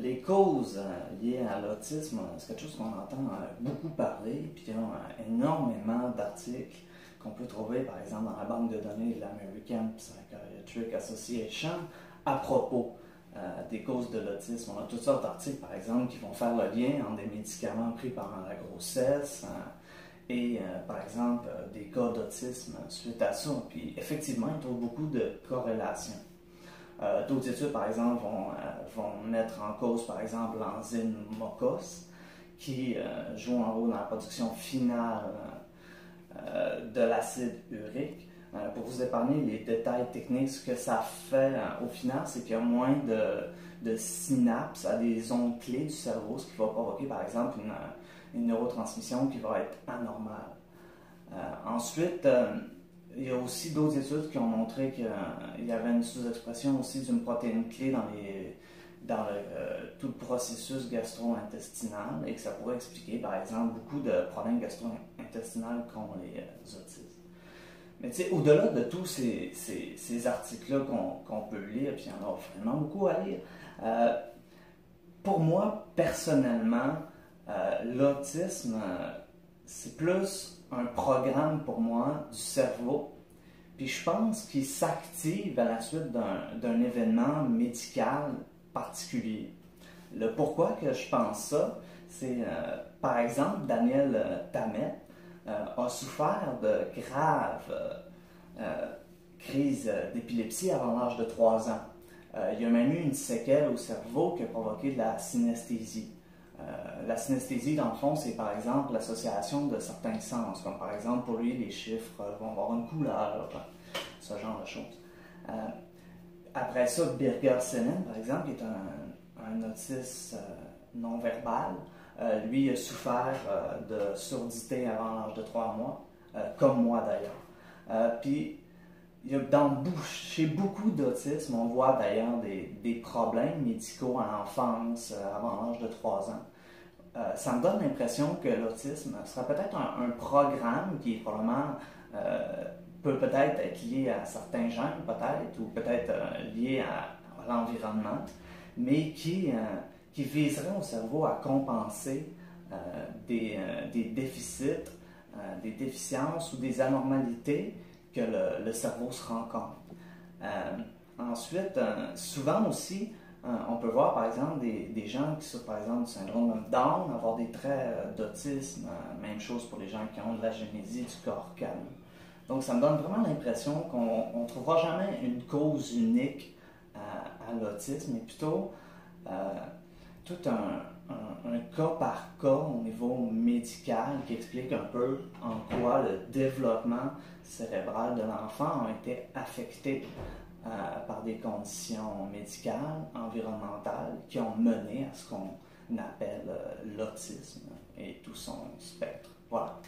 Les causes liées à l'autisme, c'est quelque chose qu'on entend beaucoup parler, puis il y a énormément d'articles qu'on peut trouver, par exemple, dans la banque de données de l'American Psychiatric Association à propos des causes de l'autisme. On a toutes sortes d'articles, par exemple, qui vont faire le lien entre des médicaments pris pendant la grossesse et, par exemple, des cas d'autisme suite à ça. Puis, effectivement, ils trouvent beaucoup de corrélations. D'autres études, par exemple, vont mettre en cause, par exemple, l'enzyme MOCOS, qui joue un rôle dans la production finale de l'acide urique. Pour vous épargner les détails techniques, ce que ça fait au final, c'est qu'il y a moins de synapses à des zones clés du cerveau, ce qui va provoquer, par exemple, une neurotransmission qui va être anormale. Ensuite, il y a aussi d'autres études qui ont montré qu'il y avait une sous-expression aussi d'une protéine clé dans tout le processus gastro-intestinal et que ça pourrait expliquer, par exemple, beaucoup de problèmes gastro-intestinaux qu'ont les autistes. Mais tu sais, au-delà de tous ces articles-là qu'on peut lire, puis il y en a vraiment beaucoup à lire, pour moi, personnellement, l'autisme, c'est plus un programme pour moi du cerveau, puis je pense qu'il s'active à la suite d'un événement médical particulier. Le pourquoi que je pense ça, c'est par exemple Daniel Tammet a souffert de graves crises d'épilepsie avant l'âge de 3 ans. Il y a même eu une séquelle au cerveau qui a provoqué de la synesthésie. La synesthésie, dans le fond, c'est par exemple l'association de certains sens, comme par exemple pour lui, les chiffres vont avoir une couleur, ce genre de choses. Après ça, Birger Senin, par exemple, qui est un autiste non-verbal, lui a souffert de surdité avant l'âge de 3 mois, comme moi d'ailleurs. Puis, chez beaucoup d'autisme, on voit d'ailleurs des problèmes médicaux à l'enfance, avant l'âge de 3 ans. Ça me donne l'impression que l'autisme sera peut-être un programme qui est probablement peut peut-être être lié à certains gènes, peut-être, ou peut-être lié à l'environnement, mais qui viserait au cerveau à compenser des déficits, des déficiences ou des anormalités que le cerveau se rend compte. Ensuite, souvent aussi, on peut voir par exemple des gens qui souffrent par exemple du syndrome de Down, avoir des traits d'autisme, même chose pour les gens qui ont de la génésie du corps calme. Donc ça me donne vraiment l'impression qu'on ne trouvera jamais une cause unique à l'autisme, mais plutôt tout un cas par cas au niveau médical qui explique un peu en quoi le développement cérébral de l'enfant a été affecté par des conditions médicales, environnementales, qui ont mené à ce qu'on appelle l'autisme et tout son spectre. Voilà.